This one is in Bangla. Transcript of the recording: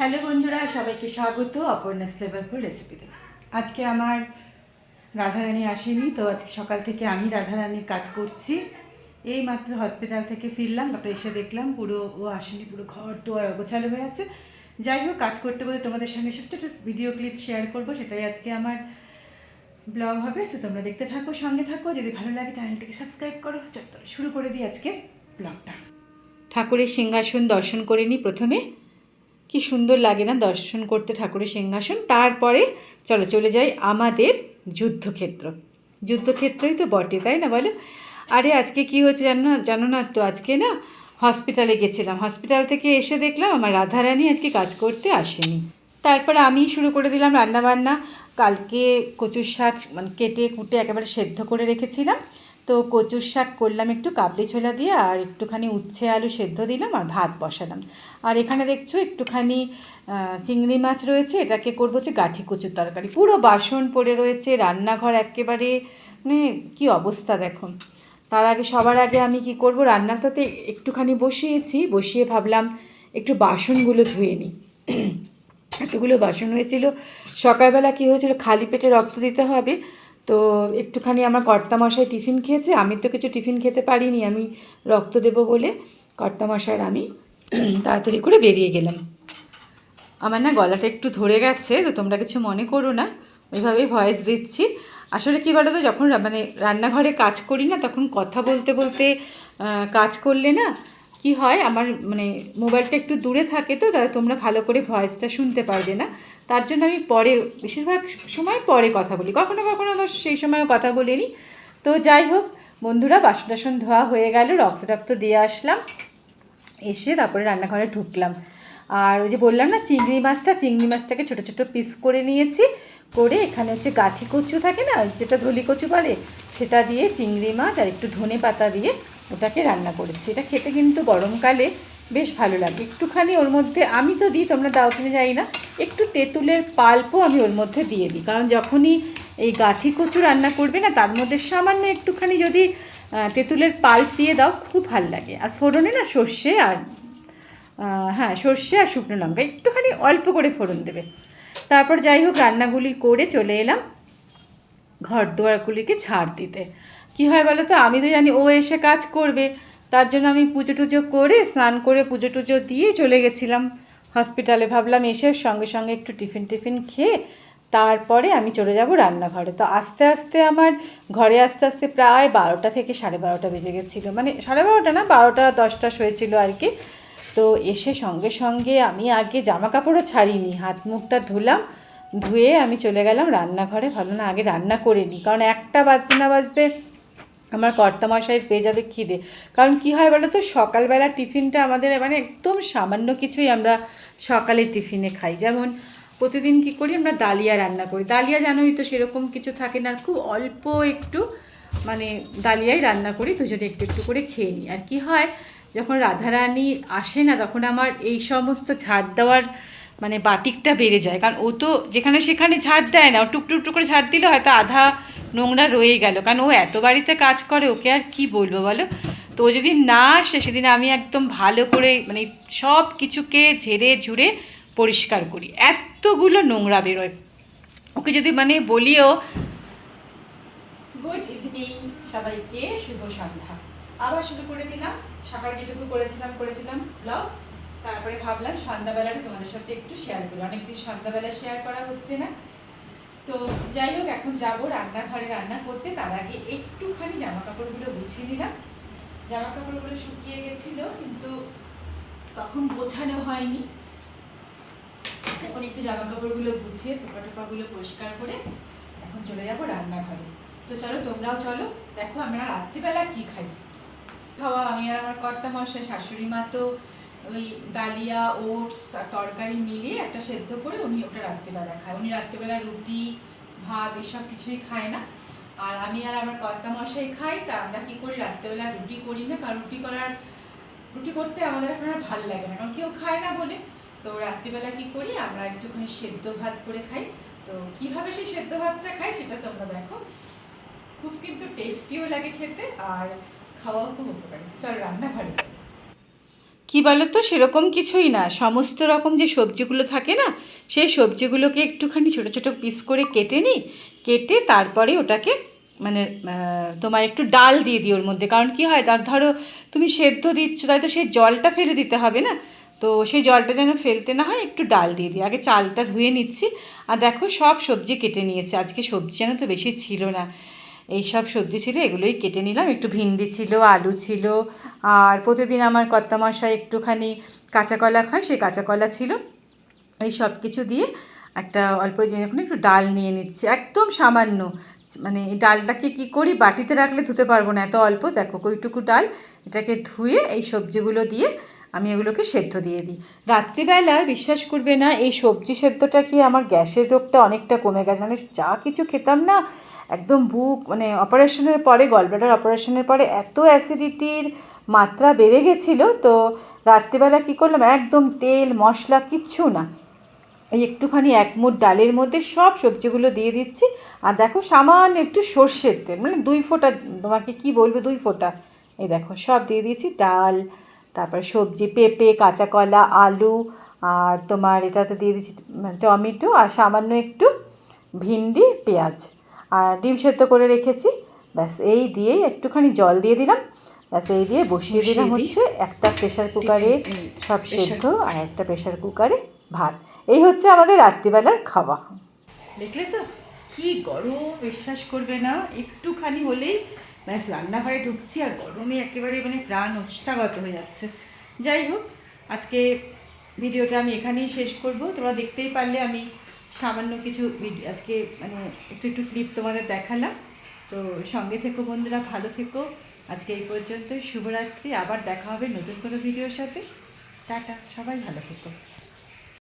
হ্যালো বন্ধুরা, সবাইকে স্বাগত অপর্ণাস ফ্লেভারফুল রেসিপিতে। আজকে আমার রাধারানী আসেনি, তো আজকে সকাল থেকে আমি রাধারানীর কাজ করছি। এই মাত্র হসপিটাল থেকে ফিরলাম, তারপরে এসে দেখলাম পুরো ও আসেনি, পুরো ঘর দুয়ার অগোছালো হয়ে আছে। যাই হোক, কাজ করতে করতে তোমাদের সঙ্গে ছোট্ট ছোট ভিডিও ক্লিপ শেয়ার করবো, সেটাই আজকে আমার ব্লগ হবে। তো তোমরা দেখতে থাকো, সঙ্গে থাকো। যদি ভালো লাগে চ্যানেলটিকে সাবস্ক্রাইব করো। চলো শুরু করে দিই আজকে ব্লগটা। ঠাকুরের সিংহাসন দর্শন করে নিই প্রথমে। কি সুন্দর লাগে না দর্শন করতে ঠাকুরের সিংহাসন। তারপরে চলে যাই আমাদের যুদ্ধক্ষেত্র। যুদ্ধক্ষেত্রই তো বটে, তাই না বলো? আরে আজকে কি হয়েছে জানো না তো, আজকে না হসপিটালে গেছিলাম। হসপিটাল থেকে এসে দেখলাম আমার রাধারানী আজকে কাজ করতে আসেনি। তারপরে আমি শুরু করে দিলাম রান্নাবান্না। কালকে কচুর শাক মানে কেটে কুটে একেবারে সেদ্ধ করে রেখেছিলাম। তো কচুর শাক করলাম একটু কাবলি ছোলা দিয়ে, আর একটুখানি উচ্ছে আলু সেদ্ধ দিলাম, আর ভাত বসালাম। আর এখানে দেখছো একটুখানি চিংড়ি মাছ রয়েছে, এটাকে করবো হচ্ছে গাঠি কচুর তরকারি। পুরো বাসন পড়ে রয়েছে, রান্নাঘর একেবারে মানে কী অবস্থা দেখো। সবার আগে আমি কি করব, রান্নাটাতে একটুখানি বসিয়ে ভাবলাম একটু বাসনগুলো ধুয়ে নিই। এতগুলো বাসন হয়েছিল। সকালবেলা কি হয়েছিল, খালি পেটে রক্ত দিতে হবে। তো একটুখানি আমার কর্তামশাই টিফিন খেয়েছে, আমি তো কিছু টিফিন খেতে পারিনি, আমি রক্ত দেবো বলে কর্তামশাইয়ের আমি তাড়াতাড়ি করে বেরিয়ে গেলাম। আমার না গলাটা একটু ধরে গেছে, তো তোমরা কিছু মনে করো না, ওইভাবেই ভয়েস দিচ্ছি। আসলে কী বলো তো, যখন মানে রান্নাঘরে কাজ করি না, তখন কথা বলতে বলতে কাজ করলে না কি হয়, আমার মানে মোবাইলটা একটু দূরে থাকে, তো তাহলে তোমরা ভালো করে ভয়েসটা শুনতে পারবে না। তার জন্য আমি পরে, বেশিরভাগ সময় পরে কথা বলি, কখনো কখনো আবার সেই সময়ও কথা বলিনি। তো যাই হোক বন্ধুরা, বাসন টাসন ধোয়া হয়ে গেল, রক্ত দিয়ে আসলাম। এসে তারপরে রান্নাঘরে ঢুকলাম। আর ওই যে বললাম না, চিংড়ি মাছটাকে ছোটো ছোটো পিস করে নিয়েছি। করে এখানে হচ্ছে গাঠি কচু থাকে না, যেটা ধলি কচু বলে, সেটা দিয়ে চিংড়ি মাছ আর একটু ধনে পাতা দিয়ে ওটাকে রান্না করেছি। এটা খেতে কিন্তু গরমকালে বেশ ভালো লাগে। একটুখানি ওর মধ্যে আমি তো দিই, তোমরা দাও কিনে যাই না, একটু তেঁতুলের পাল্পও আমি ওর মধ্যে দিয়ে দিই। কারণ যখনই এই গাঠি কচু রান্না করবে না, তার মধ্যে সামান্য একটুখানি যদি তেঁতুলের পাল্প দিয়ে দাও, খুব ভাল লাগে। আর ফোড়নে না সর্ষে আর সর্ষে আর শুকনো লঙ্কা একটুখানি অল্প করে ফোড়ন দেবে। তারপর যাই হোক, রান্নাগুলি করে চলে এলাম ঘর দুয়ারগুলিকে ঝাড় দিতে। কি হয় বলো তো, আমি তো জানি ও এসে কাজ করবে, তার জন্য আমি পুজো টুজো করে স্নান করে পুজো টুজো দিয়ে চলে গেছিলাম হসপিটালে। ভাবলাম এসে সঙ্গে সঙ্গে একটু টিফিন খেয়ে তারপরে আমি চলে যাব রান্নাঘরে। তো আস্তে আস্তে আমার ঘরে আসতে আসতে প্রায় 12টা থেকে 12:30 বেজে গেছিলো। মানে 12:30 না, 12টা 10টা হয়েছিল আর কি। তো এসে সঙ্গে সঙ্গে আমি আগে জামা কাপড়ও ছাড়িনি, হাত মুখটা ধুলাম, ধুয়ে আমি চলে গেলাম রান্নাঘরে। ভালো না আগে রান্না করে নিই, কারণ 1টা বাজতে না বাজতে আমার কর্তামশাইয়ের পেয়ে যাবে খিদে। কারণ কি হয় বলো তো, সকালবেলা টিফিনটা আমাদের মানে একদম সামান্য কিছুই আমরা সকালে টিফিনে খাই। যেমন প্রতিদিন কি করি, আমরা ডালিয়া রান্না করি। ডালিয়া জানোই তো, সেরকম কিছু থাকে না, খুব অল্প একটু মানে ডালিয়াই রান্না করি, দুজনে একটু একটু করে খেয়ে নিই। আর কি হয়, যখন রাধারানী আসে না, তখন আমার এই সমস্ত ঝাড় দেওয়ার মানে বাতিকটা বেড়ে যায়। কারণ ও তো যেখানে সেখানে ঝাড় দেয় না, ও টুকটুক করে ঝাড় দিলে হয়তো আধা নোংরা রয়ে গেল। কারণ ও এত বাড়িতে কাজ করে, ওকে আর কি বলবো বলো। তো ও যেদিন না আসে, সেদিন আমি একদম ভালো করে মানে সব কিছুকে ঝেড়ে ঝুড়ে পরিষ্কার করি, এতগুলো নোংরা বেরোয়। ওকে যদি মানে বলিও গুড ইভিনিং সবাইকে, শুভ সন্ধ্যা। আবার শুরু করে দিলাম, সকালে যেটুকু করেছিলাম ব্লগ। তারপরে ভাবলাম সন্ধ্যাবেলাটা তোমাদের সাথে একটু শেয়ার করি, অনেকদিন সন্ধ্যাবেলা শেয়ার করা হচ্ছে না। তো যাই হোক, এখন যাবো রান্নাঘরে রান্না করতে। তার আগে একটুখানি জামা কাপড়গুলো গুছিয়ে নিলাম। জামা কাপড়গুলো শুকিয়ে গেছিলো, কিন্তু তখন গোছানো হয়নি। এখন একটু জামা কাপড়গুলো গুছিয়ে সোফা টোফাগুলো পরিষ্কার করে এখন চলে যাবো রান্নাঘরে। তো চলো তোমরাও চলো, দেখো আমরা রাত্রিবেলা কি খাই। খাওয়া আমি আর আমার কর্তামশাই, শাশুড়ি মা তো ওই ডালিয়া ওটস আর তরকারি মিলিয়ে একটা সেদ্ধ করে উনি ওটা রাত্রিবেলা খায়। উনি রাত্রিবেলা রুটি ভাত এসব কিছুই খায় না। আর আমি আর আমার কর্তামশাই খাই। তা আমরা কী করি, রাত্রিবেলা রুটি করি না, কারণ রুটি করতে আমাদের এখন আর ভালো লাগে না, কারণ কেউ খায় না বলে। তো রাত্রিবেলা কি করি, আমরা একটুখানি সেদ্ধ ভাত করে খাই। তো কীভাবে সেই সেদ্ধ ভাতটা খাই সেটা তোমরা দেখো, খুব কিন্তু টেস্টিও লাগে খেতে, আর খাওয়াও খুব উপকারী। চলো রান্নাঘরে যাই। কি বলো তো, সেরকম কিছুই না। সমস্ত রকম যে সবজিগুলো থাকে না, সেই সবজিগুলোকে একটুখানি ছোটো ছোটো পিস করে কেটে নিই, কেটে তারপরে ওটাকে মানে তোমার একটু ডাল দিয়ে দিই ওর মধ্যে। কারণ কি হয়, তার ধরো তুমি সেদ্ধ দিচ্ছ, তাই তো সেই জলটা ফেলে দিতে হবে না, তো সেই জলটা যেন ফেলতে না হয় একটু ডাল দিয়ে দিই। আগে চালটা ধুয়ে নিচ্ছি। আর দেখো সব সবজি কেটে নিয়েছি, আজকে সবজি যেন তো বেশি ছিল না, এই সব সবজি ছিল, এগুলোই কেটে নিলাম। একটু ভিন্ডি ছিল, আলু ছিল, আর প্রতিদিন আমার কর্তামশাই একটুখানি কাঁচা কলা খায়, সেই কাঁচা কলা ছিল। এই সব কিছু দিয়ে একটা অল্প এখন একটু ডাল নিয়ে নিচ্ছি, একদম সামান্য। মানে এই ডালটাকে কী করি, বাটিতে রাখলে ধুতে পারবো না, এত অল্প। দেখো কইটুকু ডাল, এটাকে ধুয়ে এই সবজিগুলো দিয়ে আমি এগুলোকে সেদ্ধ দিয়ে দিই রাত্রিবেলা। বিশ্বাস করবে না, এই সবজি সেদ্ধটা কি আমার গ্যাসের রোগটা অনেকটা কমে গেছে। মানে যা কিছু খেতাম না, একদম বুক, মানে অপারেশনের পরে, গলব্লাডার অপারেশনের পরে এত অ্যাসিডিটির মাত্রা বেড়ে গেছিলো। তো রাত্রিবেলা কী করলাম, একদম তেল মশলা কিচ্ছু না, এই একটুখানি এক মুঠ ডালের মধ্যে সব সবজিগুলো দিয়ে দিচ্ছি। আর দেখো সামান্য একটু সর্ষের তেল, মানে 2 ফোঁটা, তোমাকে কি বলবো, 2 ফোঁটা, এই দেখো সব দিয়ে দিয়েছি। ডাল, তারপর সবজি, পেঁপে, কাঁচা কলা, আলু, আর তোমার এটাতে দিয়ে দিচ্ছি টমেটো, আর সামান্য একটু ভিন্ডি, পেঁয়াজ, আর ডিম সেদ্ধ করে রেখেছি। ব্যাস এই দিয়েই একটুখানি জল দিয়ে দিলাম, ব্যাস এই দিয়ে বসিয়ে দিলাম হচ্ছে একটা প্রেশার কুকারে সব সেদ্ধ, আর একটা প্রেশার কুকারে ভাত। এই হচ্ছে আমাদের রাত্রিবেলার খাওয়া। দেখলে তো কি গরম, বিশ্বাস করবে না, একটুখানি হলেই ব্যাস রান্নাঘরে ঢুকছি, আর গরমে একেবারে মানে প্রাণ ওষ্ঠাগত হয়ে যাচ্ছে। যাই হোক, আজকে ভিডিওটা আমি এখানেই শেষ করব। তোমরা দেখতেই পারলে আমি সামান্য কিছু আজকে মানে একটু একটু ক্লিপ তোমাদের দেখালাম। তো সঙ্গে থেকো বন্ধুরা, ভালো থেকো। আজকে এই পর্যন্ত, শুভরাত্রি। আবার দেখা হবে নতুন কোনো ভিডিওর সাথে। টাটা, সবাই ভালো থেকো।